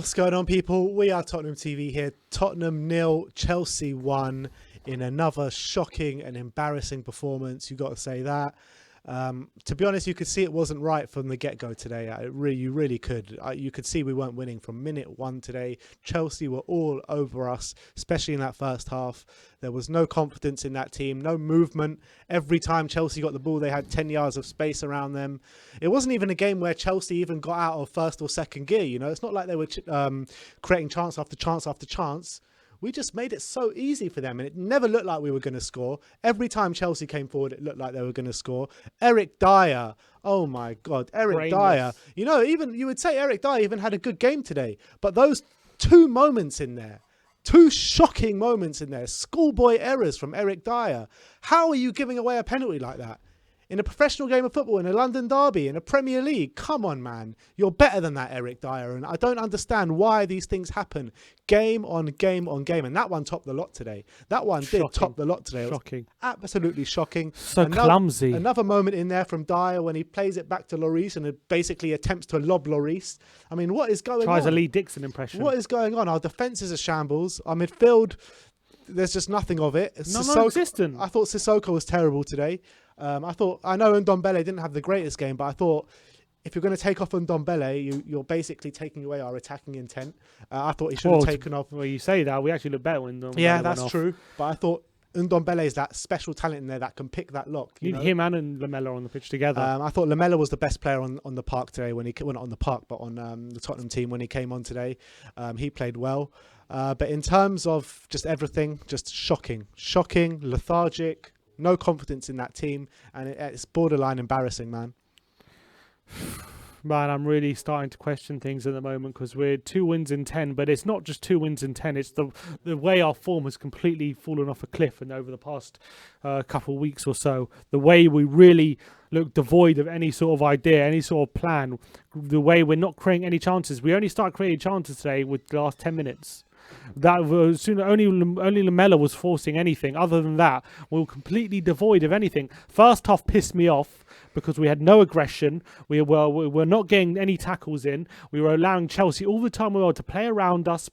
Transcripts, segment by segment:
What's going on, people? We are Tottenham TV here. Tottenham 0, Chelsea 1 in another shocking and embarrassing performance. You got to say that. To be honest, you could see it wasn't right from the get-go today. You really could. You could see we weren't winning from minute one today. Chelsea were all over us, especially in that first half. There was no confidence in that team, no movement. Every time Chelsea got the ball, they had 10 yards of space around them. It wasn't even a game where Chelsea even got out of first or second gear. You know, it's not like they were creating chance after chance after chance. We just made it so easy for them, and it never looked like we were going to score. Every time Chelsea came forward, it looked like they were going to score. Eric Dyer, oh my God, Eric Dyer. You know, even you would say Eric Dyer even had a good game today, but those two moments in there, two shocking moments in there, schoolboy errors from Eric Dyer. How are you giving away a penalty like that? In a professional game of football, in a London derby, in a Premier League, come on, man. You're better than that, Eric Dyer, and I don't understand why these things happen game on game on game, and that one topped the lot today. That one did top the lot today. Shocking. Absolutely shocking. So clumsy. Another moment in there from Dyer when he plays it back to Lloris and it basically attempts to lob Lloris. I mean, what is going on? Tries a Lee Dixon impression. What is going on? Our defence is a shambles. Our midfield, there's just nothing of it. Non-existent. I thought Sissoko was terrible today. I know Ndombele didn't have the greatest game, but I thought if you're going to take off Ndombele, you're basically taking away our attacking intent. I thought he should have taken off. Well, you say that. We actually look better when Ndombele Yeah, that's true. But I thought Ndombele is that special talent in there that can pick that lock. You need him and Lamella on the pitch together. I thought Lamella was the best player on the park today when not on the park, but on the Tottenham team when he came on today. He played well. But in terms of just everything, just shocking, lethargic. No confidence in that team, and it's borderline embarrassing, man. Man, I'm really starting to question things at the moment because we're 2 wins in 10, but it's not just 2 wins in 10. It's the way our form has completely fallen off a cliff, and over the past couple of weeks or so, the way we really look devoid of any sort of idea, any sort of plan, the way we're not creating any chances. We only start creating chances today with the last 10 minutes. That was only Lamella was forcing anything. Other than that, we were completely devoid of anything. First half pissed me off because we had no aggression. We were not getting any tackles in. We were allowing Chelsea all the time to play around us,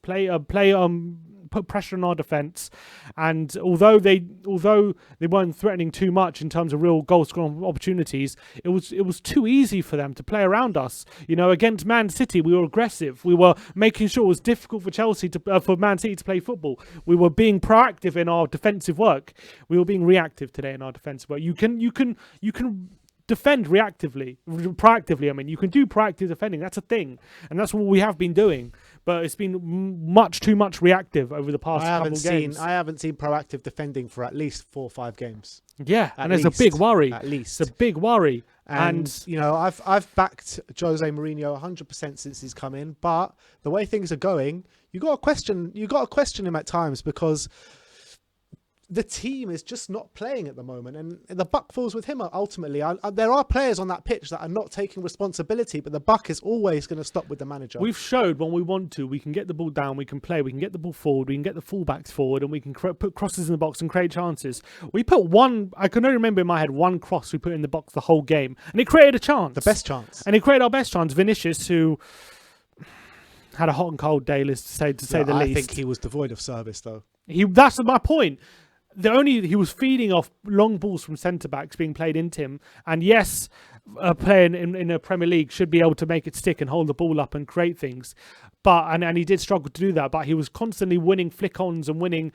put pressure on our defence, and although they weren't threatening too much in terms of real goal scoring opportunities, it was too easy for them to play around us. You know, against Man City, we were aggressive. We were making sure it was difficult for for Man City to play football. We were being proactive in our defensive work. We were being reactive today in our defensive work. You can defend proactively. I mean, you can do proactive defending. That's a thing, and that's what we have been doing. But it's been much too much reactive over the past couple of games. I haven't seen proactive defending for at least 4 or 5 games. Yeah, and there's a big worry. At least it's a big worry. And you know, I've backed Jose Mourinho 100% since he's come in. But the way things are going, you got to question him at times because the team is just not playing at the moment, and the buck falls with him ultimately. There are players on that pitch that are not taking responsibility, but the buck is always going to stop with the manager. We've showed when we want to, we can get the ball down, we can play, we can get the ball forward, we can get the fullbacks forward, and we can put crosses in the box and create chances. We put I can only remember in my head one cross we put in the box the whole game, and it created a chance. The best chance. And it created our best chance. Vinicius, who had a hot and cold day, to say the least. I think he was devoid of service, though. That's my point. He was feeding off long balls from centre-backs being played into him. And yes, a player in a Premier League should be able to make it stick and hold the ball up and create things. But and he did struggle to do that, but he was constantly winning flick-ons and winning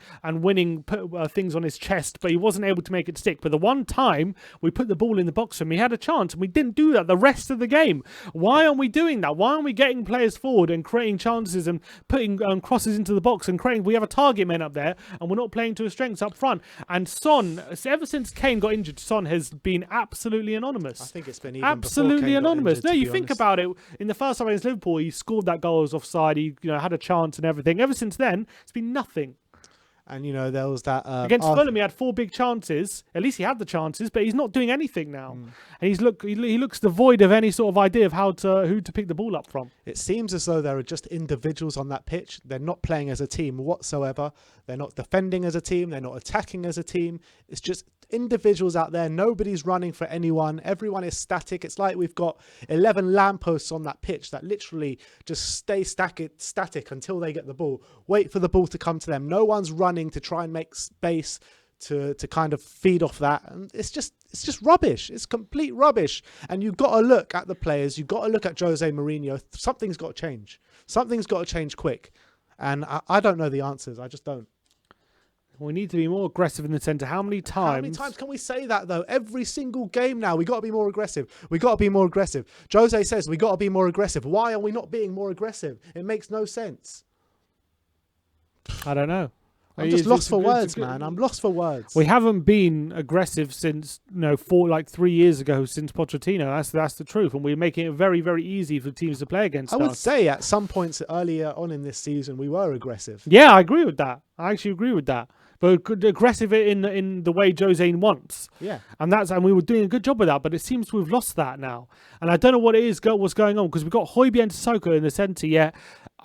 things on his chest, but he wasn't able to make it stick. But the one time we put the ball in the box for him, he had a chance, and we didn't do that the rest of the game. Why aren't we doing that? Why aren't we getting players forward and creating chances and putting crosses into the box and creating? We have a target man up there, and we're not playing to his strengths up front. And Son, ever since Kane got injured, Son has been absolutely anonymous. I think it's been even absolutely anonymous. Injured, no, you think about it. In the first time against Liverpool, he scored that goal as offside. He had a chance and everything. Ever since then, it's been nothing. And, you know, there was that... Against Fulham, he had 4 big chances. At least he had the chances, but he's not doing anything now. And he looks devoid of any sort of idea of who to pick the ball up from. It seems as though there are just individuals on that pitch. They're not playing as a team whatsoever. They're not defending as a team. They're not attacking as a team. It's just individuals out there. Nobody's running for anyone. Everyone is static. It's like we've got 11 lampposts on that pitch that literally just stay static until they get the ball. Wait for the ball to come to them. No one's running to try and make space to kind of feed off that, and it's just rubbish. It's complete rubbish. And you've got to look at the players. You've got to look at Jose Mourinho. Something's got to change. Something's got to change quick. And I don't know the answers. I just don't. We need to be more aggressive in the centre. How many times can we say that, though? Every single game now, we got to be more aggressive. We got to be more aggressive. Jose says we got to be more aggressive. Why are we not being more aggressive? It makes no sense. I don't know. I'm just lost for words, man. I'm lost for words. We haven't been aggressive since 3 years ago, since Pochettino. That's the truth, and we're making it very, very easy for teams to play against us. I would say at some points earlier on in this season we were aggressive. Yeah, I agree with that. I actually agree with that. But aggressive in the way Jose wants. Yeah. And we were doing a good job with that, but it seems we've lost that now. And I don't know what it is, what's going on, because we've got Højbjerg and Sissoko in the centre, yet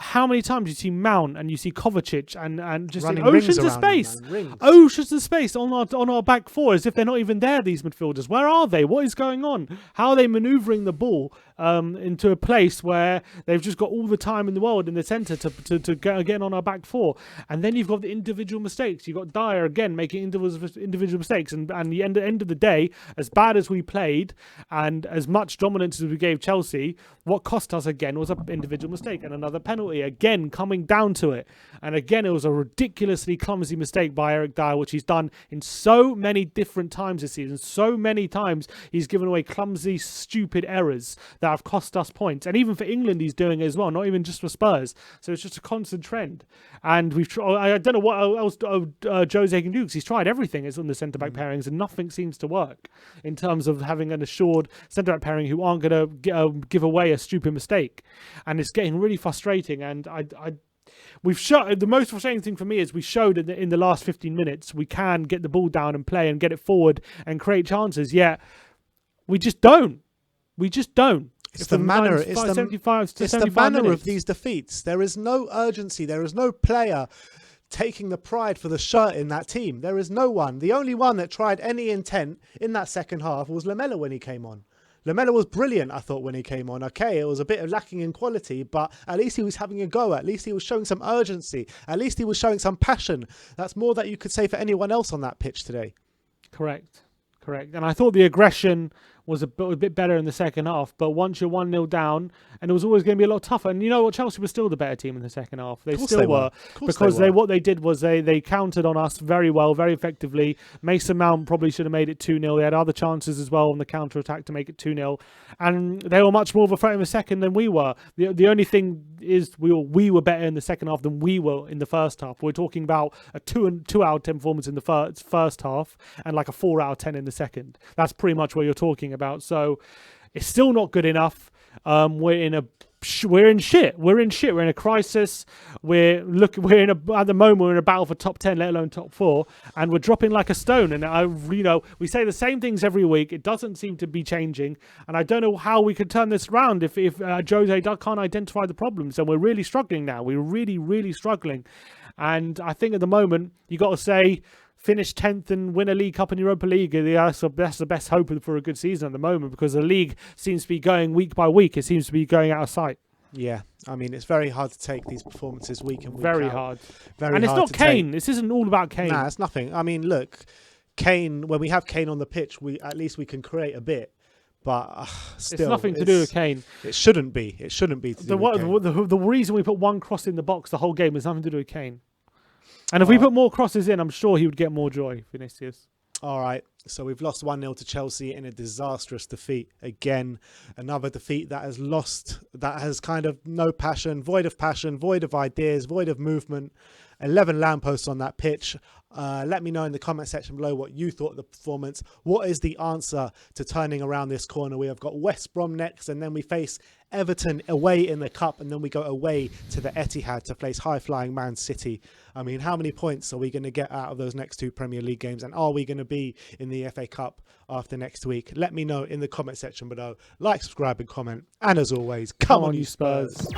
how many times you see Mount and you see Kovacic and just oceans of space, oceans of space on our back four, as if they're not even there, these midfielders. Where are they? What is going on? How are they manoeuvring the ball into a place where they've just got all the time in the world in the centre to get on our back four? And then you've got the individual mistakes. You've got Dyer again making individual mistakes, and the end of the day, as bad as we played and as much dominance as we gave Chelsea, what cost us again was an individual mistake and another penalty. Again, coming down to it. And again, it was a ridiculously clumsy mistake by Eric Dyer, which he's done in so many different times this season. So many times he's given away clumsy, stupid errors that have cost us points. And even for England, he's doing it as well, not even just for Spurs. So it's just a constant trend. And I don't know what else Jose can do, because he's tried everything on the centre-back pairings and nothing seems to work in terms of having an assured centre-back pairing who aren't going to give away a stupid mistake. And it's getting really frustrating. And we've showed, the most frustrating thing for me is we showed in the last 15 minutes we can get the ball down and play and get it forward and create chances, yet we just don't. It's the manner. It's the manner minutes of these defeats. There is no urgency. There is no player taking the pride for the shirt in that team. There is no one. The only one that tried any intent in that second half was Lamela when he came on. Lamela was brilliant, I thought, when he came on. Okay, it was a bit of lacking in quality, but at least he was having a go. At least he was showing some urgency. At least he was showing some passion. That's more that you could say for anyone else on that pitch today. Correct. And I thought the aggression was a bit better in the second half, but once you're 1-0 down, and it was always going to be a lot tougher. And you know what, Chelsea was still the better team in the second half. They still were, because what they did was they countered on us very well, very effectively. Mason Mount probably should have made it 2-0. They had other chances as well on the counter attack to make it 2-0, and they were much more of a threat in the second than we were. The only thing is we were better in the second half than we were in the first half. We're talking about a 2 out of 10 performance in the first half and like a 4 out of 10 in the second. That's pretty much what you're talking about. So it's still not good enough. We're in shit. We're in a crisis. At the moment we're in a battle for top 10, let alone top 4, and we're dropping like a stone. And we say the same things every week. It doesn't seem to be changing, and I don't know how we could turn this around if Jose can't identify the problems. And we're really struggling now. We're really, really struggling. And I think at the moment you got to say, finish 10th and win a League Cup and Europa League. That's the best hope for a good season at the moment, because the league seems to be going week by week. It seems to be going out of sight. Yeah, I mean, it's very hard to take these performances week in, week very out. Hard. Very and it's hard not Kane. This isn't all about Kane. Nah, it's nothing. I mean, look, Kane, when we have Kane on the pitch, at least we can create a bit. But still, it's nothing to do with Kane. It shouldn't be. It shouldn't be. The reason we put one cross in the box the whole game has nothing to do with Kane. And if we put more crosses in, I'm sure he would get more joy, Vinicius. All right. So we've lost 1-0 to Chelsea in a disastrous defeat. Again, another defeat that has kind of no passion, void of ideas, void of movement. 11 lampposts on that pitch. Let me know in the comment section below what you thought of the performance. What is the answer to turning around this corner? We have got West Brom next, and then we face Everton away in the Cup, and then we go away to the Etihad to face high-flying Man City. I mean, how many points are we going to get out of those next 2 Premier League games, and are we going to be in the FA Cup after next week? Let me know in the comment section below. Like, subscribe and comment, and as always, come on you Spurs.